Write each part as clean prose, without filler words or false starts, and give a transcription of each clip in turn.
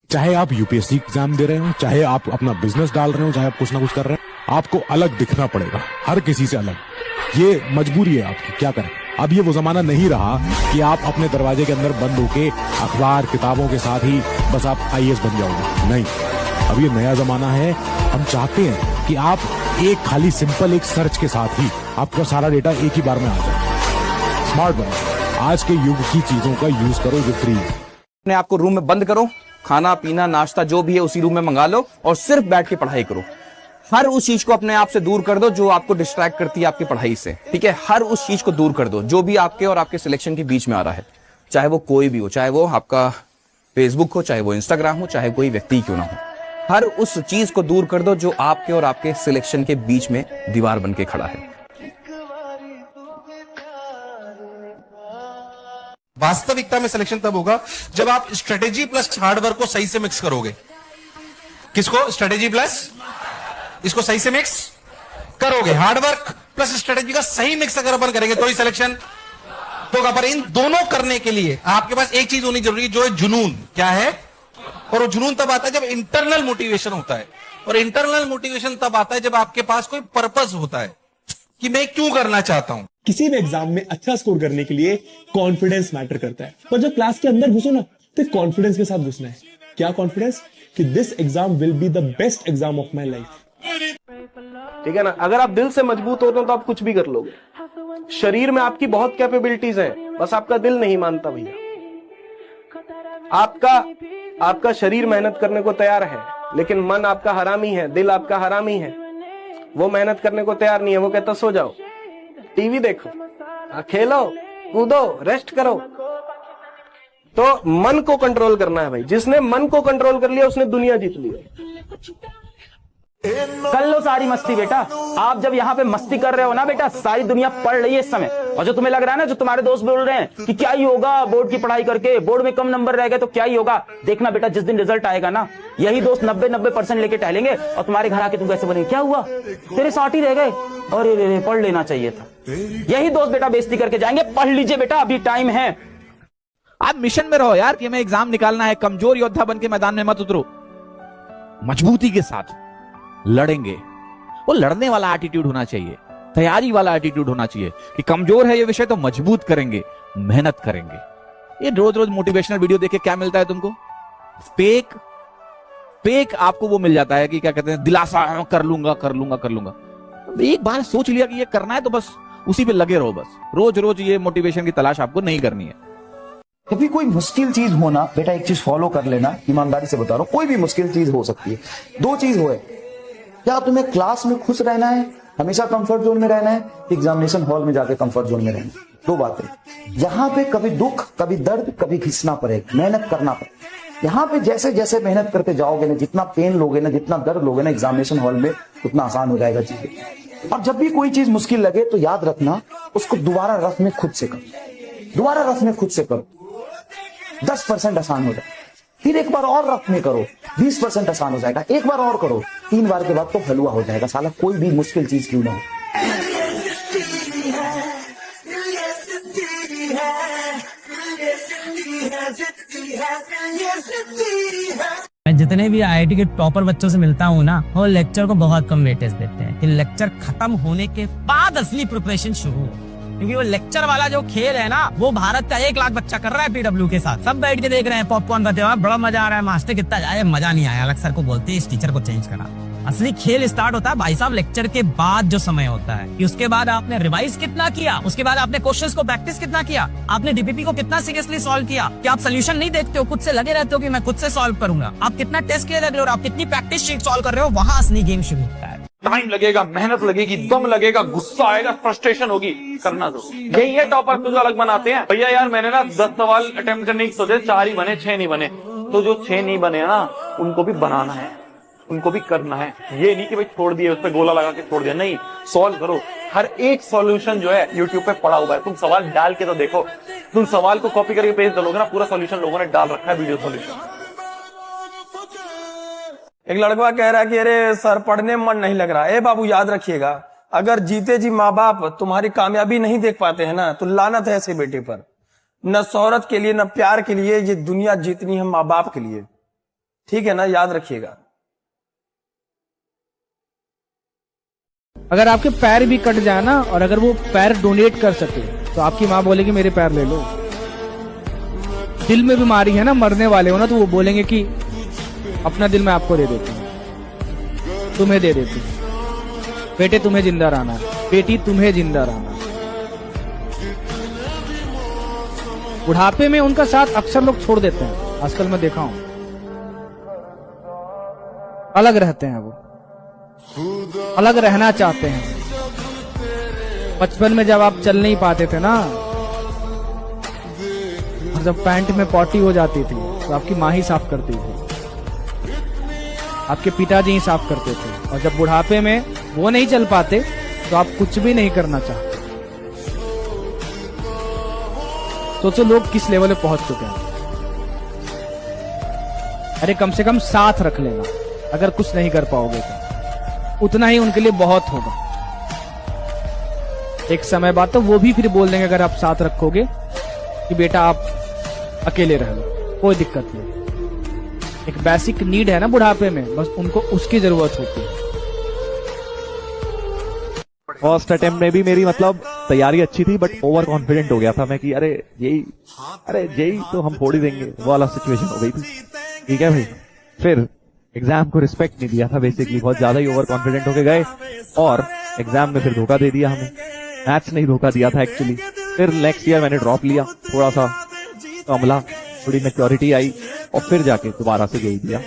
चाहे आप UPSC exam दे रहे हो, चाहे आप अपना बिजनेस डाल रहे हो, चाहे आप कुछ ना कुछ कर रहे हो, आपको अलग दिखना पड़ेगा, हर किसी से अलग। ये मजबूरी है आपकी, क्या करें। अब ये वो जमाना नहीं रहा कि आप अपने दरवाजे के अंदर बंद होके अखबार किताबों के साथ ही बस आप आईएएस बन जाओगे, नहीं। अब ये नया जमाना है। हम चाहते हैं कि आप एक खाली सिंपल एक सर्च के साथ ही आपका सारा डेटा एक ही बार में आ जाए। स्मार्ट बनो, आज के युग की चीजों का यूज करो जो फ्री है। अपने आप को रूम में बंद करो, खाना पीना नाश्ता जो भी है उसी रूम में मंगा लो और सिर्फ बैठ के पढ़ाई करो। हर उस चीज को अपने आप से दूर कर दो जो आपको डिस्ट्रैक्ट करती है आपकी पढ़ाई से, ठीक है। हर उस चीज को दूर कर दो जो भी आपके और आपके सिलेक्शन के बीच में आ रहा है, चाहे वो कोई भी हो, चाहे वो आपका फेसबुक हो, चाहे वो इंस्टाग्राम हो, चाहे कोई व्यक्ति क्यों ना हो। हर उस चीज को दूर कर दो जो आपके और आपके सिलेक्शन के बीच में दीवार बन के खड़ा है। वास्तविकता में सिलेक्शन तब होगा जब आप स्ट्रेटेजी प्लस हार्डवर्क को सही से मिक्स करोगे। किसको? स्ट्रेटेजी प्लस, इसको सही से मिक्स करोगे। हार्डवर्क प्लस स्ट्रेटेजी का सही मिक्स अगर अपन करेंगे तो ही सिलेक्शन होगा। पर इन दोनों करने के लिए आपके पास एक चीज होनी जरूरी है, जो है जुनून। क्या है? और वो जुनून तब आता है जब इंटरनल मोटिवेशन होता है, और इंटरनल मोटिवेशन तब आता है जब आपके पास कोई पर्पस होता है कि मैं क्यों करना चाहता हूं। किसी भी एग्जाम में अच्छा स्कोर करने के लिए कॉन्फिडेंस मैटर करता है, पर जब क्लास के अंदर घुसो ना तो कॉन्फिडेंस के साथ घुसना है। क्या कॉन्फिडेंस? कि this exam will be the best exam of my life. ठीक है ना। अगर आप दिल से मजबूत होते हो तो आप कुछ भी कर लोगे। शरीर में आपकी बहुत कैपेबिलिटीज हैं, बस आपका दिल नहीं मानता भैया। आपका शरीर मेहनत करने को तैयार है, लेकिन मन आपका हरामी है, दिल आपका हरामी है। वो मेहनत करने को तैयार नहीं है, वो कहता सो जाओ, टीवी देखो, खेलो कूदो, रेस्ट करो। तो मन को कंट्रोल करना है भाई। जिसने मन को कंट्रोल कर लिया उसने दुनिया जीत ली। कर लो सारी मस्ती बेटा। आप जब यहाँ पे मस्ती कर रहे हो ना बेटा, सारी दुनिया पढ़ रही है इस समय। और जो तुम्हें लग रहा है ना, जो तुम्हारे दोस्त बोल रहे हैं कि क्या ही होगा बोर्ड की पढ़ाई करके, बोर्ड में कम नंबर रह गए तो क्या ही होगा, देखना बेटा जिस दिन रिजल्ट आएगा ना, यही दोस्त 90% लेके टहलेंगे और तुम्हारे घर आके तुम कैसे बनेंगे, क्या हुआ तेरे 60 ही रह गए, अरे पढ़ लेना चाहिए था। यही दोस्त बेटा बेइज्जती करके जाएंगे। पढ़ लीजिए बेटा, अभी टाइम है। आप मिशन में रहो यार कि हमें एग्जाम निकालना है। कमजोर योद्धा बन के मैदान में मत उतरो, मजबूती के साथ लड़ेंगे। वो लड़ने वाला एटीट्यूड होना चाहिए, तैयारी वाला एटीट्यूड होना चाहिए कि कमजोर है ये विषय तो मजबूत करेंगे, मेहनत करेंगे। ये रोज रोज मोटिवेशनल वीडियो देख के क्या मिलता है तुमको? फेक आपको वो मिल जाता है कि क्या कहते हैं, दिलासा, कर लूंगा। एक बार सोच लिया कि ये करना है तो बस उसी पे लगे रहो। बस रोज रोज ये मोटिवेशन की तलाश आपको नहीं करनी है। कभी कोई मुश्किल चीज होना बेटा, एक चीज फॉलो कर लेना, ईमानदारी से बता रहा हूं, कोई भी मुश्किल चीज हो सकती है। दो चीज हो है, क्या तुम्हें क्लास में खुश रहना है, हमेशा कंफर्ट जोन में रहना है, एग्जामिनेशन हॉल में जाके कंफर्ट जोन में रहना है। दो बातें। यहाँ पे कभी दुख, कभी दर्द, कभी घिसना पड़ेगा, मेहनत करना पड़ेगा। यहाँ पे जैसे जैसे मेहनत करते जाओगे ना, जितना पेन लोगे ना, जितना दर्द लोगे ना एग्जामिनेशन हॉल में, उतना आसान हो जाएगा चीजें। अब जब भी कोई चीज मुश्किल लगे तो याद रखना, उसको दोबारा रफ में खुद से करो, दोबारा रफ में खुद से करो, 10% आसान हो जाए। फिर एक बार और रफ में करो, 20% आसान हो जाएगा। एक बार और करो, 3 बार के बाद तो हलवा हो जाएगा साला, कोई भी मुश्किल चीज क्यों ना हो। मैं जितने भी आईआईटी के टॉपर बच्चों से मिलता हूँ ना, वो लेक्चर को बहुत कम वेटेज देते हैं कि लेक्चर खत्म होने के बाद असली प्रिपरेशन शुरू हो। क्योंकि वो लेक्चर वाला जो खेल है ना, वो भारत का 1 लाख बच्चा कर रहा है पीडब्ल्यू के साथ। सब बैठ के देख रहे हैं, पॉपकॉर्न खाते हुए, बड़ा मजा आ रहा है, मास्टर कितना जाए, मजा नहीं आया, अलग सर को बोलते हैं इस टीचर को चेंज करा। असली खेल स्टार्ट होता है भाई साहब लेक्चर के बाद जो समय होता है, कि उसके बाद आपने रिवाइज कितना किया, उसके बाद आपने क्वेश्चंस को प्रैक्टिस कितना किया, आपने डीपीपी को कितना सीरियसली सॉल्व किया, कि आप सोल्यूशन नहीं देखते हो, खुद से लगे रहते हो कि मैं खुद से सॉल्व करूंगा, आप कितना टेस्ट के लग रहे हो, आप कितनी प्रैक्टिस सॉल्व कर रहे हो, वहां असली गेम शुरू होता है। टाइम लगेगा, मेहनत लगेगी, दम लगेगा, गुस्सा आएगा, फ्रस्ट्रेशन होगी, करना दो। यही है टॉपर तुझे अलग बनाते हैं। भैया यार मैंने ना 10 सवाल अटेम्प्ट करने की सोचे, 4 ही बने, 6 नहीं बने। तो जो 6 नहीं बने ना, उनको भी बनाना है, उनको भी करना है। ये नहीं कि भाई छोड़ दिए, उस पर गोला लगा के छोड़ दिया, नहीं, सॉल्व करो। हर एक सॉल्यूशन जो है यूट्यूब पे पड़ा हुआ है, तुम सवाल डाल के तो देखो। तुम सवाल को कॉपी करके पेज डालोगे ना, पूरा सॉल्यूशन लोगों ने डाल रखा है, वीडियो सॉल्यूशन। एक लड़का कह रहा है कि अरे सर पढ़ने में मन नहीं लग रहा। ए बाबू याद रखिएगा, अगर जीते जी माँ बाप तुम्हारी कामयाबी नहीं देख पाते हैं ना, तो लानत है ऐसे बेटे पर। न शोहरत के लिए, न प्यार के लिए, ये दुनिया जीतनी है माँ बाप के लिए। ठीक है ना, याद रखिएगा। अगर आपके पैर भी कट जाए ना, और अगर वो पैर डोनेट कर सके, तो आपकी माँ बोलेगी मेरे पैर ले लो। दिल में बीमारी है ना, मरने वाले हो ना, तो वो बोलेंगे कि अपना दिल मैं आपको दे देती हूँ, तुम्हें दे देती हूँ, बेटे तुम्हें जिंदा रहना है, बेटी तुम्हें जिंदा रहना है। बुढ़ापे में उनका साथ अक्सर लोग छोड़ देते हैं, आजकल मैं देखा हूं, अलग रहते हैं, वो अलग रहना चाहते हैं। बचपन में जब आप चल नहीं पाते थे ना, और जब पैंट में पॉटी हो जाती थी, तो आपकी माँ ही साफ करती थी, आपके पिताजी ही साफ करते थे। और जब बुढ़ापे में वो नहीं चल पाते, तो आप कुछ भी नहीं करना चाहते। सोचो लोग किस लेवल पे पहुंच चुके हैं। अरे कम से कम साथ रख लेना, अगर कुछ नहीं कर पाओगे तो उतना ही उनके लिए बहुत होगा। एक समय बाद तो वो भी फिर बोल देंगे अगर आप साथ रखोगे कि बेटा आप अकेले रह लो, कोई दिक्कत नहीं। एक बेसिक नीड है ना बुढ़ापे में, बस उनको उसकी जरूरत होती है। फर्स्ट अटेम्प्ट में भी मेरी मतलब तैयारी अच्छी थी, बट ओवर कॉन्फिडेंट हो गया था मैं कि अरे यही तो हम फोड़ ही देंगे, वो वाला सिचुएशन हो गई थी। ठीक है भाई, फिर एग्जाम को रिस्पेक्ट नहीं दिया था, बेसिकली बहुत ज्यादा ही ओवर कॉन्फिडेंट होके गए, और एग्जाम में फिर धोखा दे दिया हमें। मैथ्स नहीं धोखा दिया था एक्चुअली। फिर नेक्स्ट ईयर मैंने ड्रॉप लिया, थोड़ा सा कमला, थोड़ी मैच्योरिटी आई, और फिर जाके दोबारा से यही दिया।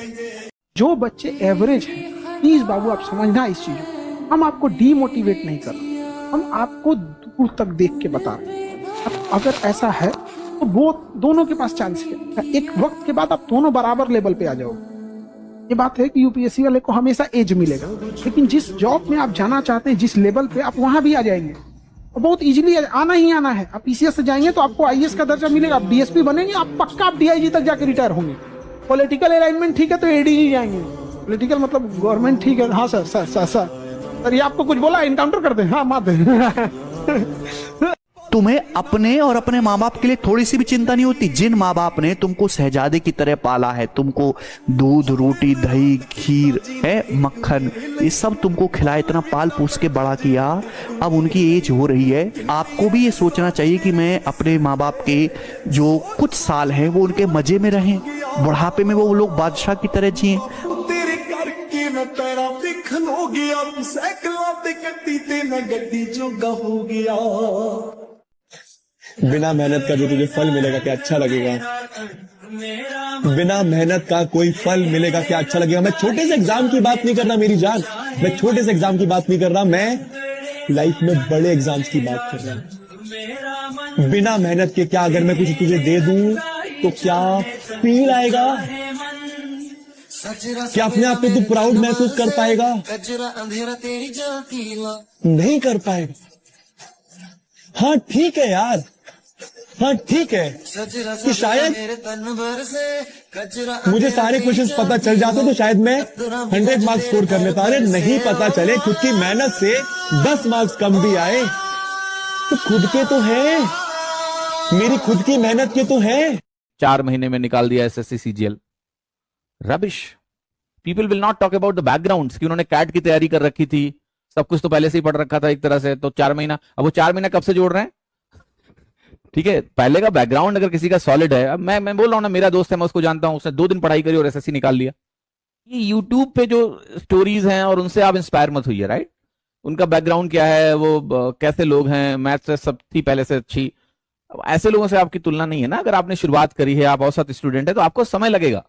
जो बच्चे एवरेज हैं, प्लीज बाबू आप समझना इस चीज को, हम आपको डीमोटिवेट नहीं कर रहे, हम आपको दूर तक देख के बता रहे हैं। अगर ऐसा है तो वो दोनों के पास चांस है, एक वक्त के बाद आप दोनों बराबर लेवल पे आ जाओगे। ये बात है कि यूपीएससी वाले को हमेशा एज मिलेगा, लेकिन जिस जॉब में आप जाना चाहते हैं, जिस लेवल पे, आप वहां भी आ जाएंगे, और बहुत इजीली आना ही आना है। आप पीसीएस से जाएंगे तो आपको आईएएस का दर्जा मिलेगा, आप डीएसपी बनेंगे, आप पक्का आप डीआईजी तक जाके रिटायर होंगे। पॉलिटिकल अलाइनमेंट ठीक है तो एडीजी जाएंगे, पॉलिटिकल मतलब गवर्नमेंट ठीक है। हाँ sir sir sir sir sir ये आपको कुछ बोला, इनकाउंटर कर दे। हाँ मात तुम्हें अपने और अपने माँ बाप के लिए थोड़ी सी भी चिंता नहीं होती? जिन माँ बाप ने तुमको शहजादे की तरह पाला है, तुमको दूध, रोटी, दही, खीर है, मक्खन, ये सब तुमको खिलाया, इतना पाल पोस के बड़ा किया, अब उनकी एज हो रही है। आपको भी ये सोचना चाहिए कि मैं अपने माँ बाप के जो कुछ साल हैं वो उनके मजे में रहें, बुढ़ापे में वो लोग बादशाह की तरह जिए। बिना मेहनत का जो तुझे फल मिलेगा क्या अच्छा लगेगा? बिना मेहनत का कोई फल मिलेगा क्या अच्छा लगेगा? मैं छोटे से एग्जाम की बात नहीं कर रहा मेरी जान, मैं छोटे से एग्जाम की बात नहीं कर रहा, मैं लाइफ में बड़े एग्जाम्स की बात कर रहा हूं। बिना मेहनत के क्या, अगर मैं कुछ तुझे दे दूं तो क्या फील आएगा? क्या अपने आप पे तू प्राउड महसूस कर पाएगा? नहीं कर पाएगा। हाँ ठीक है यार, हाँ ठीक है कि शायद मुझे सारे क्वेश्चंस पता चल जाते तो शायद मैं 100 मार्क्स स्कोर कर लेता। अरे नहीं पता चले, खुद की मेहनत से 10 मार्क्स कम भी आए तो खुद के तो है, मेरी खुद की मेहनत के तो है। 4 महीने में निकाल दिया SSC CGL. Rubbish. People will not talk about the backgrounds कि उन्होंने कैट की तैयारी कर रखी थी, सब कुछ तो पहले से ही पढ़ रखा था एक तरह से, तो 4 महीना, अब वो 4 महीना कब से जोड़ रहे हैं? ठीक है, पहले का बैकग्राउंड अगर किसी का सॉलिड है, अब मैं बोल रहा हूँ ना, मेरा दोस्त है, मैं उसको जानता हूँ, उसने 2 दिन पढ़ाई करी और एसएससी निकाल लिया। ये यूट्यूब पे जो स्टोरीज हैं और उनसे आप इंस्पायर मत हुई है, राइट? उनका बैकग्राउंड क्या है, वो कैसे लोग हैं, मैथ्स से सब थी पहले से अच्छी, ऐसे लोगों से आपकी तुलना नहीं है ना। अगर आपने शुरुआत करी है, आप औसत स्टूडेंट है, तो आपको समय लगेगा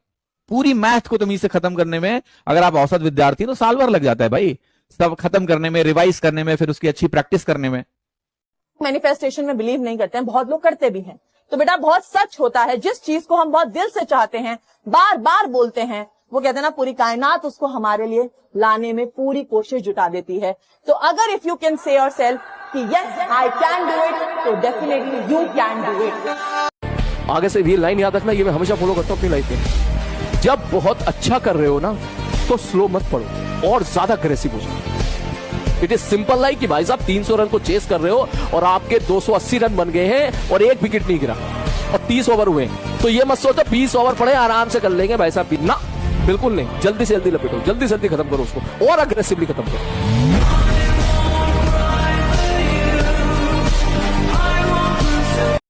पूरी मैथ को तमीज से खत्म करने में। अगर आप औसत विद्यार्थी तो साल भर लग जाता है भाई, सब खत्म करने में, रिवाइज करने में, फिर उसकी अच्छी प्रैक्टिस करने में। मैनिफेस्टेशन में बिलीव नहीं करते हैं, बहुत लोग करते भी हैं, तो बेटा बहुत सच होता है। जिस चीज को हम बहुत दिल से चाहते हैं, बार बार बोलते हैं, वो कहते हैं ना पूरी कायनात उसको हमारे लिए लाने में पूरी कोशिश जुटा देती है। तो अगर if you can say yourself कि yes I can do it, तो definitely you can do it. आगे से भी लाइन याद रखना, ये मैं हमेशा फॉलो करता हूँ अपनी लाइफ में। जब बहुत अच्छा कर रहे हो ना तो स्लो मत पढ़ो और ज्यादा अग्रेसिव हो जाओ। इट इज सिंपल लाइक कि भाई साहब 300 रन को चेस कर रहे हो और आपके 280 रन बन गए हैं और 1 विकेट नहीं गिरा और 30 ओवर हुए, तो ये मत सोचो 20 ओवर पड़े आराम से कर लेंगे भाई साहब। ना, बिल्कुल नहीं, जल्दी से जल्दी लपेटो, जल्दी से जल्दी खत्म करो उसको और अग्रेसिवली खत्म करो।